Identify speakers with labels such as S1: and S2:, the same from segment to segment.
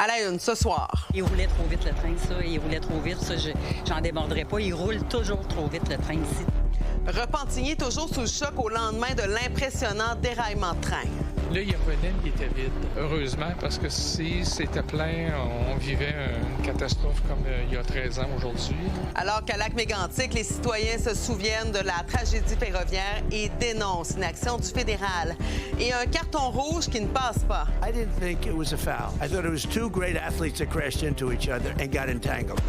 S1: À la une ce soir.
S2: Il roulait trop vite le train, ça. Il roulait trop vite, ça. J'en déborderai pas. Il roule toujours trop vite le train ici.
S1: Repentigny toujours sous le choc au lendemain de l'impressionnant déraillement de train.
S3: Là, il y a pas d'aile qui était vide. Heureusement, parce que si c'était plein, on vivait une catastrophe comme il y a 13 ans aujourd'hui.
S1: Alors qu'à Lac-Mégantic, les citoyens se souviennent de la tragédie ferroviaire et dénoncent une action du fédéral. Et un carton rouge qui ne passe pas.
S4: I didn't think it was a foul. I thought it was two great athletes that crashed into each other and got entangled.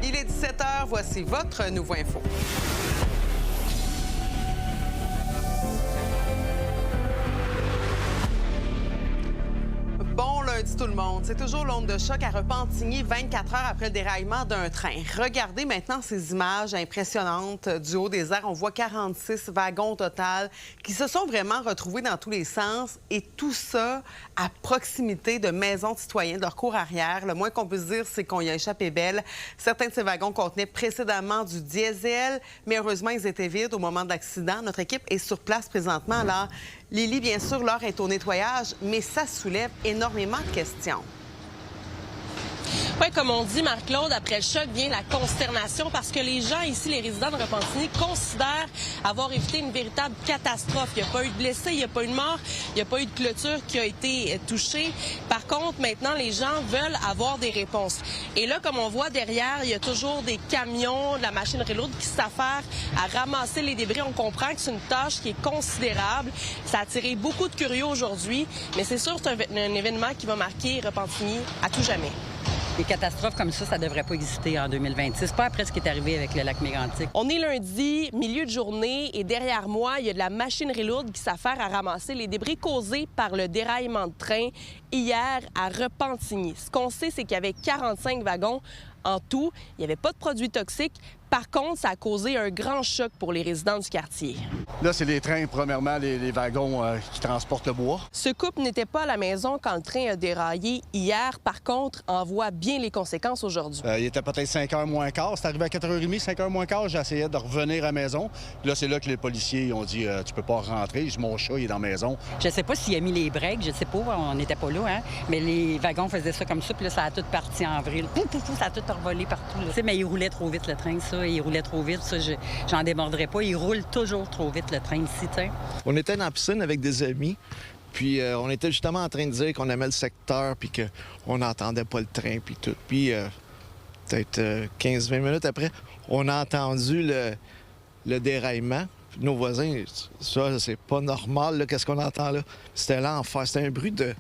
S1: Il est 17h, voici votre Nouveau Info. Bon lundi tout le monde. C'est toujours l'onde de choc à Repentigny 24 heures après le déraillement d'un train. Regardez maintenant ces images impressionnantes du haut des airs. On voit 46 wagons au total qui se sont vraiment retrouvés dans tous les sens et tout ça à proximité de maisons de citoyens, de leur cour arrière. Le moins qu'on puisse dire, c'est qu'on y a échappé belle. Certains de ces wagons contenaient précédemment du diesel, mais heureusement, ils étaient vides au moment de l'accident. Notre équipe est sur place présentement. Alors, Lily, bien sûr, l'heure est au nettoyage, mais ça soulève énormément de questions.
S5: Oui, comme on dit, Marc-Claude, après le choc vient la consternation parce que les gens ici, les résidents de Repentigny, considèrent avoir évité une véritable catastrophe. Il n'y a pas eu de blessés, il n'y a pas eu de morts, il n'y a pas eu de clôture qui a été touchée. Par contre, maintenant, les gens veulent avoir des réponses. Et là, comme on voit derrière, il y a toujours des camions, de la machine reload qui s'affairent à ramasser les débris. On comprend que c'est une tâche qui est considérable. Ça a attiré beaucoup de curieux aujourd'hui, mais c'est sûr que c'est un événement qui va marquer Repentigny à tout jamais.
S2: Des catastrophes comme ça ne devrait pas exister en 2026. Pas après ce qui est arrivé avec le Lac-Mégantic.
S5: On est lundi, milieu de journée, et derrière moi, il y a de la machinerie lourde qui s'affaire à ramasser les débris causés par le déraillement de train hier à Repentigny. Ce qu'on sait, c'est qu'il y avait 45 wagons en tout. Il n'y avait pas de produits toxiques. Par contre, ça a causé un grand choc pour les résidents du quartier.
S6: Là, c'est les trains, premièrement, les wagons qui transportent le bois.
S5: Ce couple n'était pas à la maison quand le train a déraillé hier. Par contre, en voit bien les conséquences aujourd'hui.
S6: Il était peut-être 5 h moins quart. C'est arrivé à 4h30, 5 h moins quart. J'essayais de revenir à la maison. Puis là, c'est là que les policiers ont dit tu peux pas rentrer. Mon chat, il est dans la maison.
S2: Je sais pas s'il a mis les breaks, je sais pas, on n'était pas là, hein. Mais les wagons faisaient ça comme ça, puis là, ça a tout parti en vrille. Pouf, pouf, pouf, ça a tout revolé partout. Tu sais, mais il roulait trop vite le train, ça. Il roulait trop vite, ça, j'en déborderai pas. Il roule toujours trop vite, le train ici, tu sais.
S7: On était dans la piscine avec des amis, puis on était justement en train de dire qu'on aimait le secteur, puis qu'on n'entendait pas le train, puis tout. Puis peut-être 15-20 minutes après, on a entendu le déraillement. Puis nos voisins, ça, c'est pas normal, là, qu'est-ce qu'on entend là? C'était l'enfer, c'était un bruit de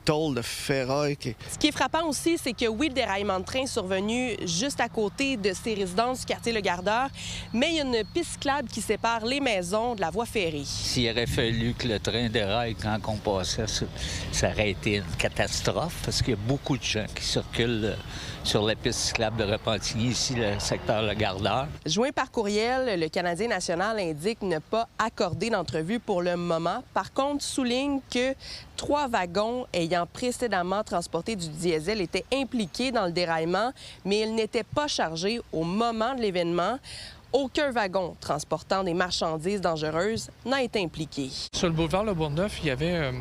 S7: tôle, de ferraille.
S5: Ce qui est frappant aussi, c'est que oui, le déraillement de train est survenu juste à côté de ces résidences du quartier Le Gardeur, mais il y a une piste cyclable qui sépare les maisons de la voie ferrée.
S8: S'il aurait fallu que le train déraille quand on passait, ça aurait été une catastrophe parce qu'il y a beaucoup de gens qui circulent sur la piste cyclable de Repentigny, ici, le secteur Le Gardeur.
S5: Joint par courriel, le Canadien national indique ne pas accorder d'entrevue pour le moment. Par contre, souligne que 3 wagons ayant précédemment transporté du diesel étaient impliqués dans le déraillement, mais ils n'étaient pas chargés au moment de l'événement. Aucun wagon transportant des marchandises dangereuses n'a été impliqué.
S3: Sur le boulevard Le Bourgneuf, il y avait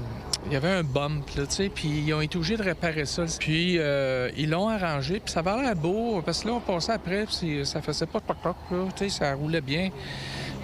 S3: un bump, là, tu sais, puis ils ont été obligés de réparer ça. Puis ils l'ont arrangé, puis ça avait l'air beau, parce que là, on passait après, puis ça faisait pas de poc-poc, là, tu sais, ça roulait bien.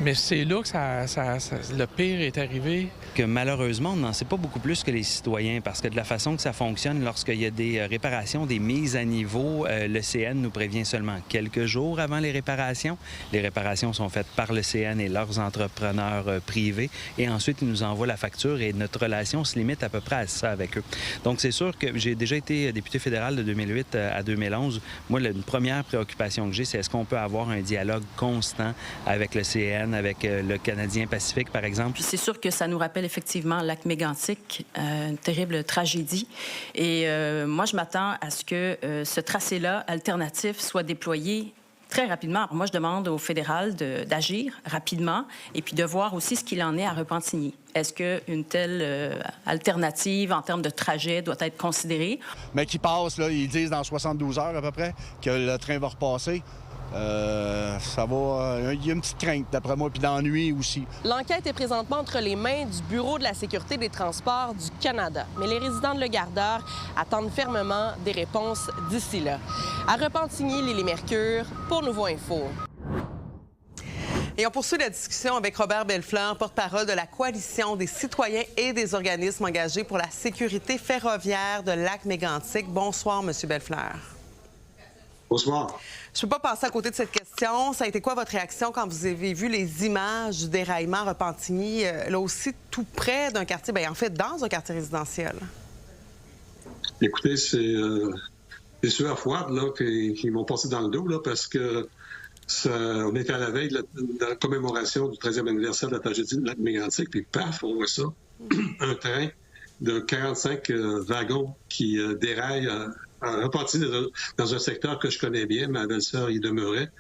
S3: Mais c'est là que le pire est arrivé.
S9: Que malheureusement, on n'en sait pas beaucoup plus que les citoyens parce que de la façon que ça fonctionne, lorsqu'il y a des réparations, des mises à niveau, le CN nous prévient seulement quelques jours avant les réparations. Les réparations sont faites par le CN et leurs entrepreneurs privés et ensuite, ils nous envoient la facture et notre relation se limite à peu près à ça avec eux. Donc, c'est sûr que j'ai déjà été député fédéral de 2008 à 2011. Moi, une première préoccupation que j'ai, c'est est-ce qu'on peut avoir un dialogue constant avec le CN, avec le Canadien Pacifique, par exemple.
S10: Puis c'est sûr que ça nous rappelle effectivement Lac-Mégantic, une terrible tragédie. Et moi, je m'attends à ce que ce tracé-là, alternatif, soit déployé très rapidement. Alors moi, je demande au fédéral d'agir rapidement et puis de voir aussi ce qu'il en est à Repentigny. Est-ce qu'une telle alternative en termes de trajet doit être considérée?
S6: Mais qui passe, là, ils disent dans 72 heures à peu près que le train va repasser. Ça va... Il y a une petite crainte, d'après moi, puis d'ennui aussi.
S5: L'enquête est présentement entre les mains du Bureau de la sécurité des transports du Canada. Mais les résidents de Le Gardeur attendent fermement des réponses d'ici là. À Repentigny, Lily Mercure, pour Nouveau Info.
S1: Et on poursuit la discussion avec Robert Bellefleur, porte-parole de la Coalition des citoyens et des organismes engagés pour la sécurité ferroviaire de Lac-Mégantic. Bonsoir, M. Bellefleur.
S11: Bonsoir.
S1: Je ne peux pas passer à côté de cette question. Ça a été quoi votre réaction quand vous avez vu les images du déraillement à Repentigny, là aussi tout près d'un quartier, bien en fait dans un quartier résidentiel?
S11: Écoutez, c'est sueur froide là, qui m'ont passé dans le dos là, parce que on était à la veille de la commémoration du 13e anniversaire de la tragédie de Lac-Mégantic, puis paf, on voit ça. Un train de 45 wagons qui déraille à Repentigny dans un secteur que je connais bien. Ma belle-sœur y demeurait.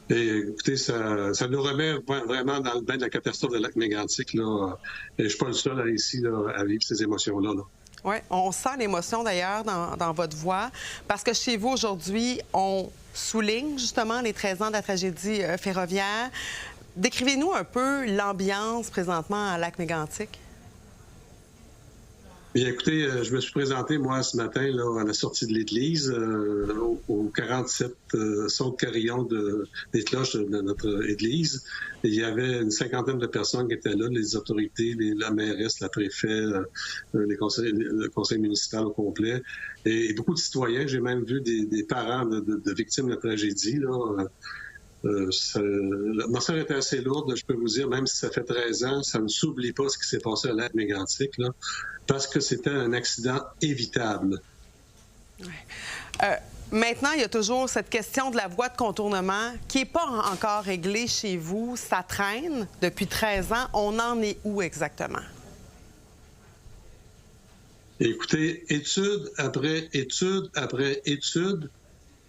S11: Et écoutez, ça nous remet vraiment dans le bain de la catastrophe de Lac-Mégantic. Là. Et je ne suis pas le seul ici là, à vivre ces émotions-là. Là.
S1: Oui, on sent l'émotion d'ailleurs dans votre voix, parce que chez vous aujourd'hui, on souligne justement les 13 ans de la tragédie ferroviaire. Décrivez-nous un peu l'ambiance présentement à Lac-Mégantic.
S11: Bien, écoutez, je me suis présenté, moi, ce matin, là, à la sortie de l'église, au 47 son de carillon des cloches de notre église. Et il y avait une cinquantaine de personnes qui étaient là, les autorités, la mairesse, la préfet, le conseil municipal au complet, et beaucoup de citoyens. J'ai même vu des parents de victimes de la tragédie, là. L'atmosphère était assez lourde, je peux vous dire, même si ça fait 13 ans, ça ne s'oublie pas ce qui s'est passé à Lac-Mégantic, là, parce que c'était un accident évitable.
S1: Ouais. Maintenant, il y a toujours cette question de la voie de contournement qui n'est pas encore réglée chez vous. Ça traîne depuis 13 ans. On en est où exactement?
S11: Écoutez, étude après étude après étude,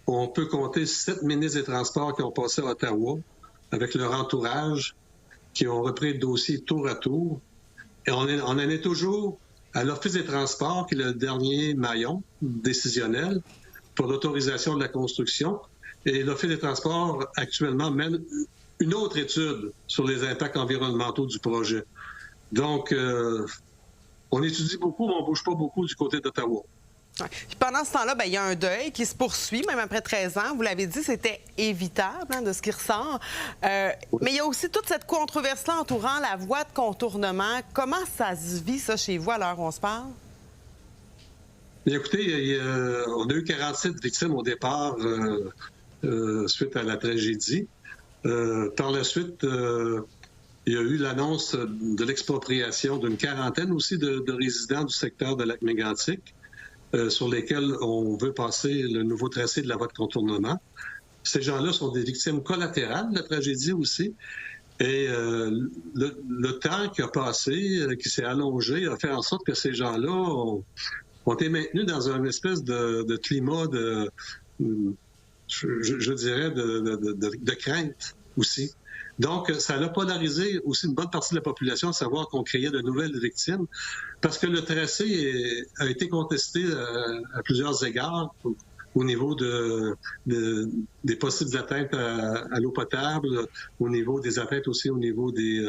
S11: on peut compter 7 ministres des Transports qui ont passé à Ottawa avec leur entourage, qui ont repris le dossier tour à tour. Et on en est toujours à l'Office des Transports, qui est le dernier maillon décisionnel pour l'autorisation de la construction. Et l'Office des Transports, actuellement, mène une autre étude sur les impacts environnementaux du projet. Donc, on étudie beaucoup, mais on ne bouge pas beaucoup du côté d'Ottawa.
S1: Ouais. Puis pendant ce temps-là, il y a un deuil qui se poursuit, même après 13 ans. Vous l'avez dit, c'était évitable de ce qui ressort. Mais il y a aussi toute cette controverse-là entourant la voie de contournement. Comment ça se vit, ça, chez vous, à l'heure où on se parle?
S11: Bien, écoutez, on a eu 47 victimes au départ suite à la tragédie. Par la suite, il y a eu l'annonce de l'expropriation d'une quarantaine aussi de résidents du secteur de Lac-Mégantic. Sur lesquels on veut passer le nouveau tracé de la voie de contournement. Ces gens-là sont des victimes collatérales de la tragédie aussi. Et le temps qui a passé, qui s'est allongé, a fait en sorte que ces gens-là ont été maintenus dans une espèce de climat je dirais, de crainte aussi. Donc, ça a polarisé aussi une bonne partie de la population, à savoir qu'on créait de nouvelles victimes, parce que le tracé a été contesté à plusieurs égards au niveau des possibles atteintes à l'eau potable, au niveau des atteintes aussi au niveau des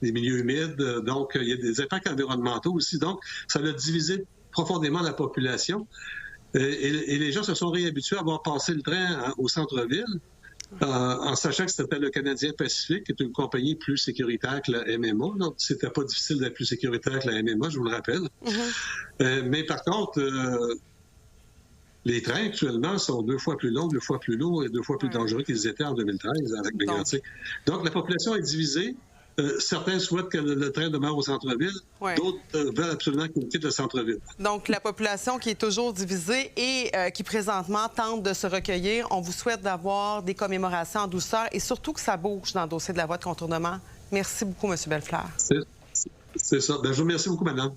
S11: milieux humides. Donc, il y a des impacts environnementaux aussi. Donc, ça a divisé profondément la population. Et les gens se sont réhabitués à voir passer le train au centre-ville, en sachant que c'était le Canadien Pacifique, qui est une compagnie plus sécuritaire que la MMA. Donc, c'était pas difficile d'être plus sécuritaire que la MMA, je vous le rappelle. Mais par contre, les trains actuellement sont 2 fois plus longs, 2 fois plus lourds et 2 fois plus dangereux qu'ils étaient en 2013 avec Mégantic. Donc, la population est divisée. Certains souhaitent que le train demeure au centre-ville. D'autres veulent absolument qu'il quitte le centre-ville.
S1: Donc, la population qui est toujours divisée et qui présentement tente de se recueillir, on vous souhaite d'avoir des commémorations en douceur et surtout que ça bouge dans le dossier de la voie de contournement. Merci beaucoup, M. Bellefleur.
S11: C'est ça. Bien, je vous remercie beaucoup, madame.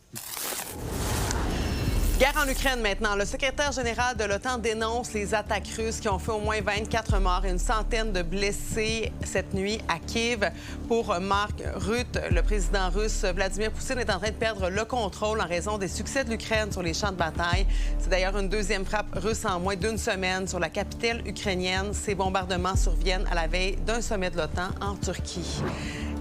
S1: Guerre en Ukraine maintenant. Le secrétaire général de l'OTAN dénonce les attaques russes qui ont fait au moins 24 morts et une centaine de blessés cette nuit à Kiev. Pour Mark Rutte, le président russe Vladimir Poutine est en train de perdre le contrôle en raison des succès de l'Ukraine sur les champs de bataille. C'est d'ailleurs une deuxième frappe russe en moins d'une semaine sur la capitale ukrainienne. Ces bombardements surviennent à la veille d'un sommet de l'OTAN en Turquie.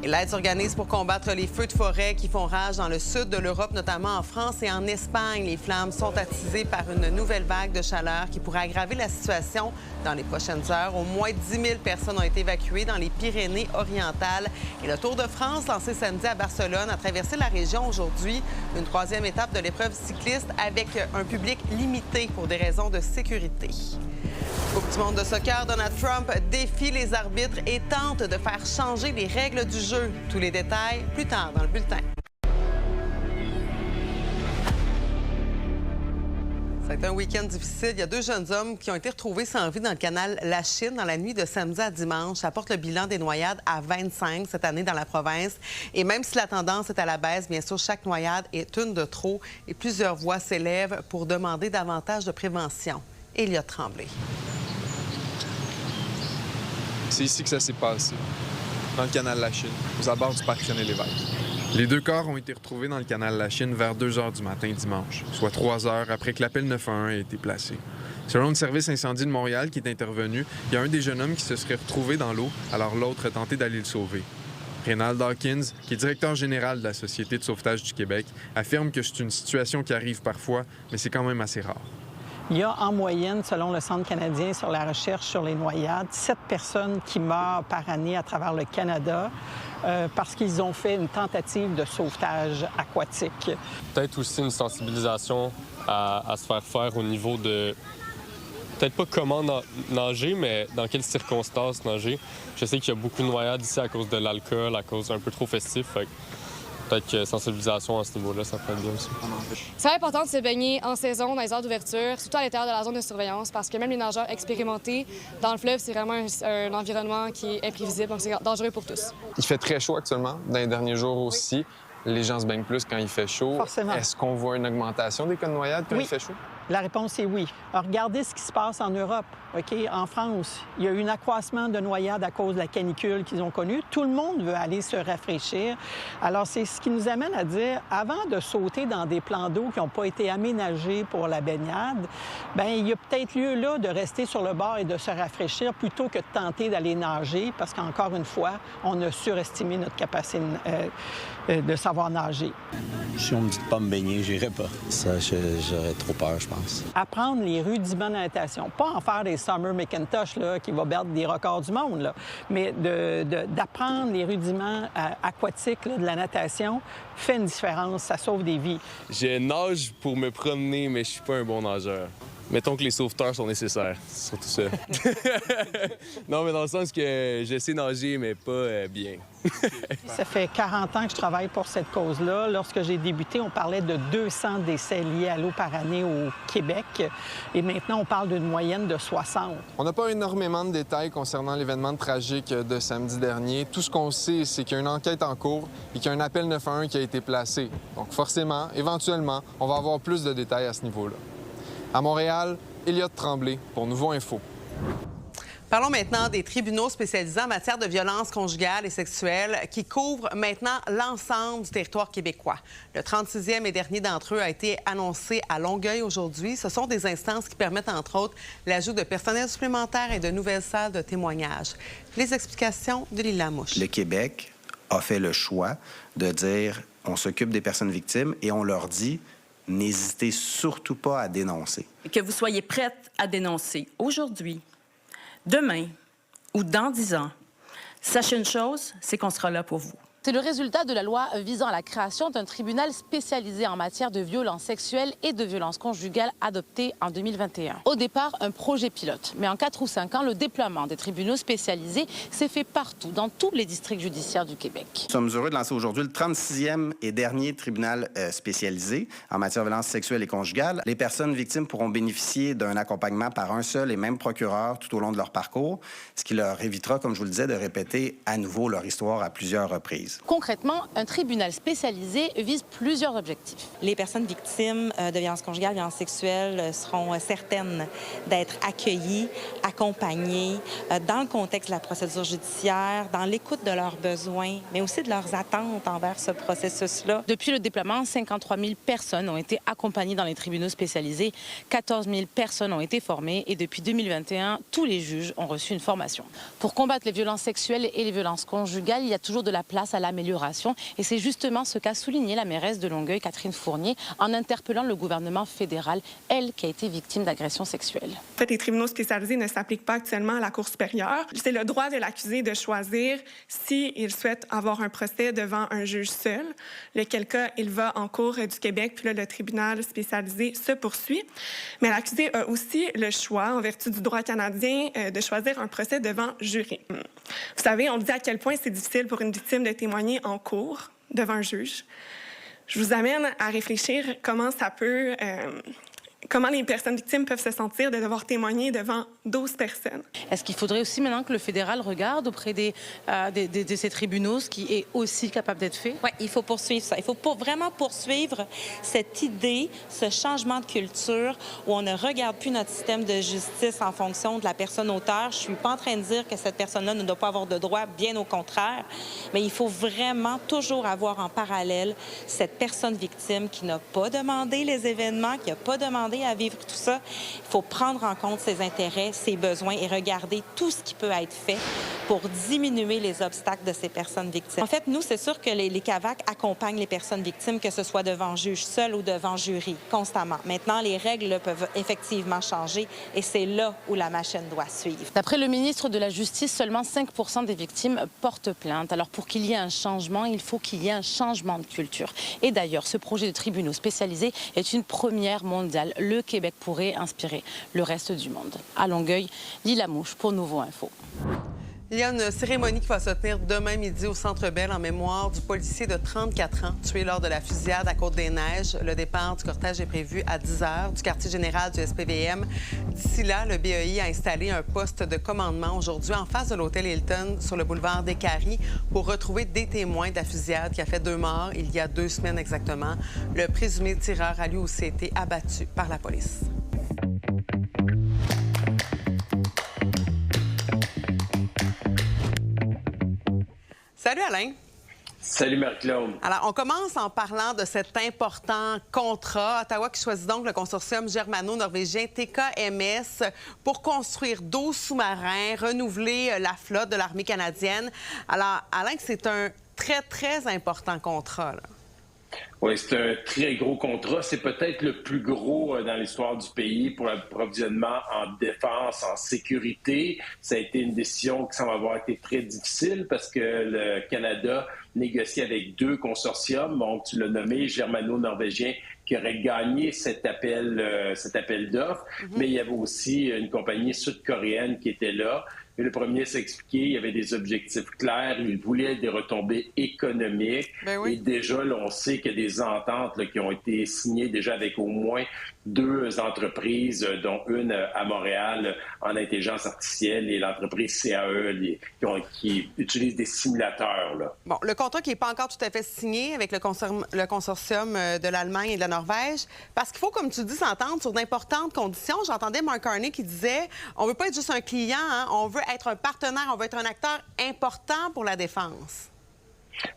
S1: Et l'aide s'organise pour combattre les feux de forêt qui font rage dans le sud de l'Europe, notamment en France et en Espagne. Les flammes sont attisées par une nouvelle vague de chaleur qui pourrait aggraver la situation dans les prochaines heures. Au moins 10 000 personnes ont été évacuées dans les Pyrénées-Orientales. Et le Tour de France, lancé samedi à Barcelone, a traversé la région aujourd'hui. Une troisième étape de l'épreuve cycliste avec un public limité pour des raisons de sécurité. Coupe du monde de soccer, Donald Trump défie les arbitres et tente de faire changer les règles du jeu. Tous les détails plus tard dans le bulletin. Ça a été un week-end difficile. Il y a 2 jeunes hommes qui ont été retrouvés sans vie dans le canal Lachine dans la nuit de samedi à dimanche. Ça porte le bilan des noyades à 25 cette année dans la province. Et même si la tendance est à la baisse, bien sûr, chaque noyade est une de trop et plusieurs voix s'élèvent pour demander davantage de prévention. Elliott Tremblay.
S12: C'est ici que ça s'est passé, dans le canal Lachine, aux abords du parc René-Lévesque. Les 2 corps ont été retrouvés dans le canal Lachine vers 2 h du matin dimanche, soit 3 heures après que l'appel 911 ait été placé. Selon le service incendie de Montréal qui est intervenu, il y a un des jeunes hommes qui se serait retrouvé dans l'eau, alors l'autre a tenté d'aller le sauver. Rénald Dawkins, qui est directeur général de la Société de sauvetage du Québec, affirme que c'est une situation qui arrive parfois, mais c'est quand même assez rare.
S13: Il y a en moyenne, selon le Centre canadien sur la recherche sur les noyades, 7 personnes qui meurent par année à travers le Canada parce qu'ils ont fait une tentative de sauvetage aquatique.
S14: Peut-être aussi une sensibilisation à se faire au niveau de peut-être pas comment nager, mais dans quelles circonstances nager. Je sais qu'il y a beaucoup de noyades ici à cause de l'alcool, à cause un peu trop festif. Peut-être que sensibilisation à ce niveau-là, ça peut être bien aussi.
S15: C'est important de se baigner en saison, dans les heures d'ouverture, surtout à l'intérieur de la zone de surveillance, parce que même les nageurs expérimentés, dans le fleuve, c'est vraiment un environnement qui est imprévisible, donc c'est dangereux pour tous.
S12: Il fait très chaud actuellement, dans les derniers jours aussi. Les gens se baignent plus quand il fait chaud.
S13: Forcément.
S12: Est-ce qu'on voit une augmentation des cas de noyades quand il fait chaud?
S13: La réponse est oui. Alors, regardez ce qui se passe en Europe. OK? En France, il y a eu un accroissement de noyades à cause de la canicule qu'ils ont connue. Tout le monde veut aller se rafraîchir. Alors, c'est ce qui nous amène à dire, avant de sauter dans des plans d'eau qui n'ont pas été aménagés pour la baignade, bien, il y a peut-être lieu là de rester sur le bord et de se rafraîchir plutôt que de tenter d'aller nager, parce qu'encore une fois, on a surestimé notre capacité de savoir nager.
S16: Si on me dit de pas me baigner, j'irai pas. Ça, j'aurais trop peur, je pense.
S13: Apprendre les rudiments de la natation. Pas en faire des Summer McIntosh là, qui va battre des records du monde, là, mais d'apprendre les rudiments aquatiques là, de la natation fait une différence, ça sauve des vies.
S14: Je nage pour me promener, mais je suis pas un bon nageur. Mettons que les sauveteurs sont nécessaires, c'est surtout ça. Non, mais dans le sens que je sais nager, mais pas bien.
S13: Ça fait 40 ans que je travaille pour cette cause-là. Lorsque j'ai débuté, on parlait de 200 décès liés à l'eau par année au Québec. Et maintenant, on parle d'une moyenne de 60.
S12: On n'a pas énormément de détails concernant l'événement tragique de samedi dernier. Tout ce qu'on sait, c'est qu'il y a une enquête en cours et qu'il y a un appel 911 qui a été placé. Donc forcément, éventuellement, on va avoir plus de détails à ce niveau-là. À Montréal, Elliott Tremblay pour Nouveau Info.
S1: Parlons maintenant des tribunaux spécialisés en matière de violences conjugales et sexuelles qui couvrent maintenant l'ensemble du territoire québécois. Le 36e et dernier d'entre eux a été annoncé à Longueuil aujourd'hui. Ce sont des instances qui permettent, entre autres, l'ajout de personnel supplémentaire et de nouvelles salles de témoignage. Les explications de Lila Mouche.
S17: Le Québec a fait le choix de dire on s'occupe des personnes victimes et on leur dit n'hésitez surtout pas à dénoncer.
S10: Que vous soyez prête à dénoncer aujourd'hui, demain ou dans 10 ans, sachez une chose, c'est qu'on sera là pour vous.
S18: C'est le résultat de la loi visant à la création d'un tribunal spécialisé en matière de violences sexuelles et de violences conjugales adopté en 2021. Au départ, un projet pilote. Mais en 4 ou 5 ans, le déploiement des tribunaux spécialisés s'est fait partout, dans tous les districts judiciaires du Québec.
S17: Nous sommes heureux de lancer aujourd'hui le 36e et dernier tribunal spécialisé en matière de violences sexuelles et conjugales. Les personnes victimes pourront bénéficier d'un accompagnement par un seul et même procureur tout au long de leur parcours, ce qui leur évitera, comme je vous le disais, de répéter à nouveau leur histoire à plusieurs reprises. vise.
S18: Concrètement, un tribunal spécialisé vise plusieurs objectifs.
S19: Les personnes victimes de violences conjugales, violences sexuelles seront certaines d'être accueillies, accompagnées dans le contexte de la procédure judiciaire, dans l'écoute de leurs besoins, mais aussi de leurs attentes envers ce processus-là.
S18: Depuis le déploiement, 53 000 personnes ont été accompagnées dans les tribunaux spécialisés, 14 000 personnes ont été formées et depuis 2021, tous les juges ont reçu une formation. Pour combattre les violences sexuelles et les violences conjugales, il y a toujours de la place à l'amélioration et c'est justement ce qu'a souligné la mairesse de Longueuil, Catherine Fournier, en interpellant le gouvernement fédéral, elle qui a été victime d'agressions sexuelles.
S20: En fait, les tribunaux spécialisés ne s'appliquent pas actuellement à la Cour supérieure. C'est le droit de l'accusé de choisir s'il souhaite avoir un procès devant un juge seul, lequel cas il va en Cour du Québec, puis là, le tribunal spécialisé se poursuit. Mais l'accusé a aussi le choix, en vertu du droit canadien, de choisir un procès devant jury. Vous savez, on dit à quel point c'est difficile pour une victime de témoigner en cour devant un juge. Je vous amène à réfléchir comment les personnes victimes peuvent se sentir de devoir témoigner devant 12 personnes.
S18: Est-ce qu'il faudrait aussi maintenant que le fédéral regarde auprès de ces tribunaux ce qui est aussi capable d'être fait?
S19: Oui, il faut poursuivre ça. Il faut vraiment poursuivre cette idée, ce changement de culture où on ne regarde plus notre système de justice en fonction de la personne auteur. Je ne suis pas en train de dire que cette personne-là ne doit pas avoir de droit, bien au contraire, mais il faut vraiment toujours avoir en parallèle cette personne victime qui n'a pas demandé les événements, qui n'a pas demandé à vivre tout ça. Il faut prendre en compte ses intérêts, ses besoins et regarder tout ce qui peut être fait pour diminuer les obstacles de ces personnes victimes. En fait, nous, c'est sûr que les CAVAC accompagnent les personnes victimes, que ce soit devant juge seul ou devant jury, constamment. Maintenant, les règles peuvent effectivement changer et c'est là où la machine doit suivre.
S18: D'après le ministre de la Justice, seulement 5 % des victimes portent plainte. Alors, pour qu'il y ait un changement, il faut qu'il y ait un changement de culture. Et d'ailleurs, ce projet de tribunaux spécialisés est une première mondiale. Le Québec pourrait inspirer le reste du monde. À Longueuil, Lila Mouche pour Nouveau Info.
S1: Il y a une cérémonie qui va se tenir demain midi au Centre Bell en mémoire du policier de 34 ans tué lors de la fusillade à Côte-des-Neiges. Le départ du cortège est prévu à 10 h du quartier général du SPVM. D'ici là, le BEI a installé un poste de commandement aujourd'hui en face de l'hôtel Hilton sur le boulevard des Caries pour retrouver des témoins de la fusillade qui a fait 2 morts il y a 2 semaines exactement. Le présumé tireur a lui aussi été abattu par la police. Salut Alain.
S21: Salut Marie-Claude.
S1: Alors, on commence en parlant de cet important contrat. Ottawa qui choisit donc le consortium germano-norvégien TKMS pour construire 12 sous-marins, renouveler la flotte de l'armée canadienne. Alors, Alain, c'est un très, très important contrat, là.
S21: Oui, c'est un très gros contrat. C'est peut-être le plus gros dans l'histoire du pays pour l'approvisionnement en défense, en sécurité. Ça a été une décision qui semble avoir été très difficile parce que le Canada négocie avec 2 consortiums. Donc, tu l'as nommé, germano-norvégien, qui aurait gagné cet appel d'offres. Mais il y avait aussi une compagnie sud-coréenne qui était là. Et le premier s'est expliqué, il y avait des objectifs clairs, il voulait des retombées économiques. Et déjà, là, on sait qu'il y a des ententes là, qui ont été signées déjà avec au moins 2 entreprises, dont une à Montréal en intelligence artificielle et l'entreprise CAE qui utilise des simulateurs. Là.
S1: Bon, le contrat qui n'est pas encore tout à fait signé avec le consortium de l'Allemagne et de la Norvège, parce qu'il faut, comme tu dis, s'entendre sur d'importantes conditions. J'entendais Mark Carney qui disait on ne veut pas être juste un client, hein, on veut être un partenaire, on veut être un acteur important pour la défense.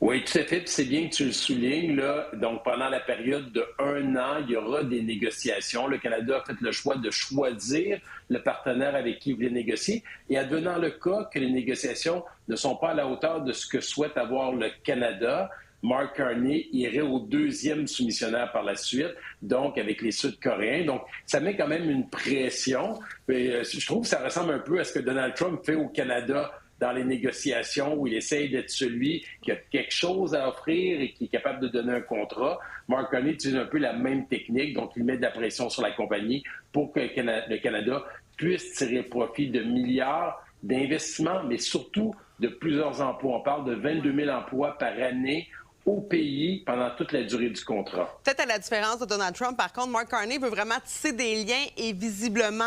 S21: Oui, tout à fait. Puis c'est bien que tu le soulignes. Là. Donc, pendant la période de 1 an, il y aura des négociations. Le Canada a fait le choix de choisir le partenaire avec qui il voulait négocier. Et advenant le cas que les négociations ne sont pas à la hauteur de ce que souhaite avoir le Canada, Mark Carney irait au 2e soumissionnaire par la suite, donc avec les Sud-Coréens. Donc, ça met quand même une pression. Mais, je trouve que ça ressemble un peu à ce que Donald Trump fait au Canada dans les négociations où il essaye d'être celui qui a quelque chose à offrir et qui est capable de donner un contrat. Mark Carney utilise un peu la même technique, donc il met de la pression sur la compagnie pour que le Canada puisse tirer profit de milliards d'investissements, mais surtout de plusieurs emplois. On parle de 22 000 emplois par année au pays pendant toute la durée du contrat.
S1: Peut-être à la différence de Donald Trump, par contre, Mark Carney veut vraiment tisser des liens et visiblement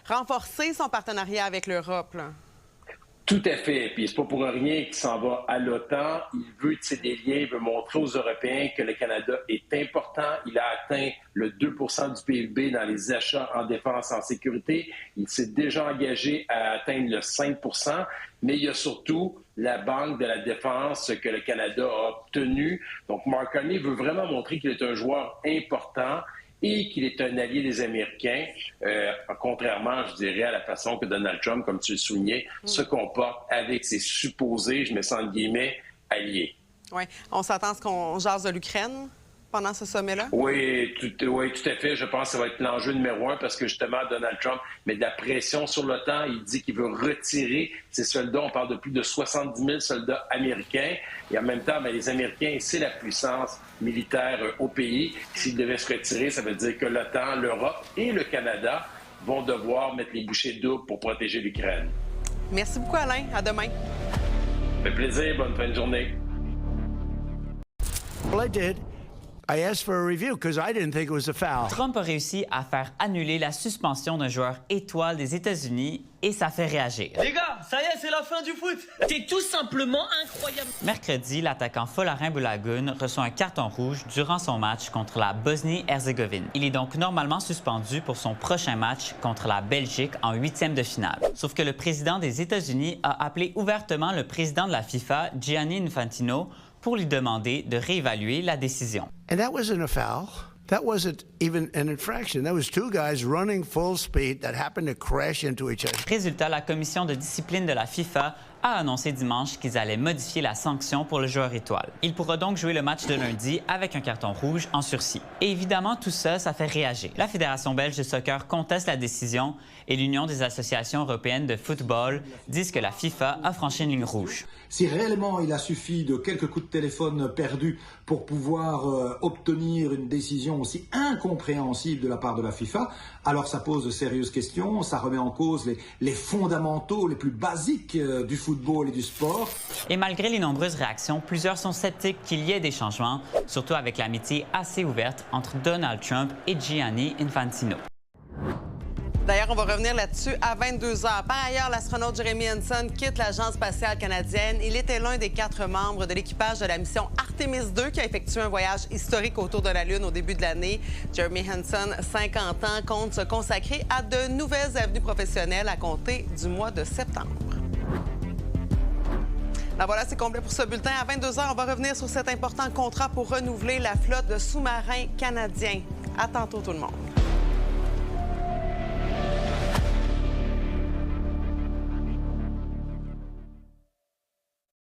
S1: renforcer son partenariat avec l'Europe, là.
S21: Tout à fait. Puis c'est pas pour rien qu'il s'en va à l'OTAN. Il veut tisser des liens, il veut montrer aux Européens que le Canada est important. Il a atteint le 2 du PIB dans les achats en défense et en sécurité. Il s'est déjà engagé à atteindre le 5 mais il y a surtout la Banque de la défense que le Canada a obtenue. Donc Mark Carney veut vraiment montrer qu'il est un joueur important et qu'il est un allié des Américains, contrairement, je dirais, à la façon que Donald Trump, comme tu le soulignais, se comporte avec ses supposés, je mets ça entre guillemets, alliés.
S1: Oui. On s'attend à ce qu'on jase de l'Ukraine pendant ce sommet-là?
S21: Oui, tout à fait. Je pense que ça va être l'enjeu numéro 1 parce que, justement, Donald Trump met de la pression sur l'OTAN. Il dit qu'il veut retirer ses soldats. On parle de plus de 70 000 soldats américains. Et en même temps, les Américains, c'est la puissance militaire au pays. S'ils devaient se retirer, ça veut dire que l'OTAN, l'Europe et le Canada vont devoir mettre les bouchées doubles pour protéger l'Ukraine.
S1: Merci beaucoup, Alain. À demain.
S21: Ça fait plaisir. Bonne fin de journée.
S4: Well, I did. I asked for a review because I didn't think it was a foul.
S22: Trump a réussi à faire annuler la suspension d'un joueur étoile des États-Unis et ça fait réagir.
S23: Les gars, ça y est, c'est la fin du foot. C'est tout simplement incroyable.
S22: Mercredi, l'attaquant Folarin Bulagun reçoit un carton rouge durant son match contre la Bosnie-Herzégovine. Il est donc normalement suspendu pour son prochain match contre la Belgique en 8e de finale. Sauf que le président des États-Unis a appelé ouvertement le président de la FIFA, Gianni Infantino, pour lui demander de réévaluer la décision.
S4: And that wasn't a foul. That wasn't even an infraction. That was two guys running full speed that happened to crash into each other.
S22: Résultat, la commission de discipline de la FIFA a annoncé dimanche qu'ils allaient modifier la sanction pour le joueur étoile. Il pourra donc jouer le match de lundi avec un carton rouge en sursis. Et évidemment, tout ça, ça fait réagir. La Fédération belge de soccer conteste la décision et l'Union des associations européennes de football disent que la FIFA a franchi une ligne rouge.
S24: Si réellement il a suffi de quelques coups de téléphone perdus pour pouvoir obtenir une décision aussi incompréhensible de la part de la FIFA, alors ça pose de sérieuses questions, ça remet en cause les fondamentaux les plus basiques du football et du sport.
S22: Et malgré les nombreuses réactions, plusieurs sont sceptiques qu'il y ait des changements, surtout avec l'amitié assez ouverte entre Donald Trump et Gianni Infantino.
S1: D'ailleurs, on va revenir là-dessus à 22h. Par ailleurs, l'astronaute Jeremy Hansen quitte l'Agence spatiale canadienne. Il était l'un des 4 membres de l'équipage de la mission Artemis 2 qui a effectué un voyage historique autour de la Lune au début de l'année. Jeremy Hansen, 50 ans, compte se consacrer à de nouvelles avenues professionnelles à compter du mois de septembre. Voilà, c'est complet pour ce bulletin. À 22h, on va revenir sur cet important contrat pour renouveler la flotte de sous-marins canadiens. À tantôt, tout le monde.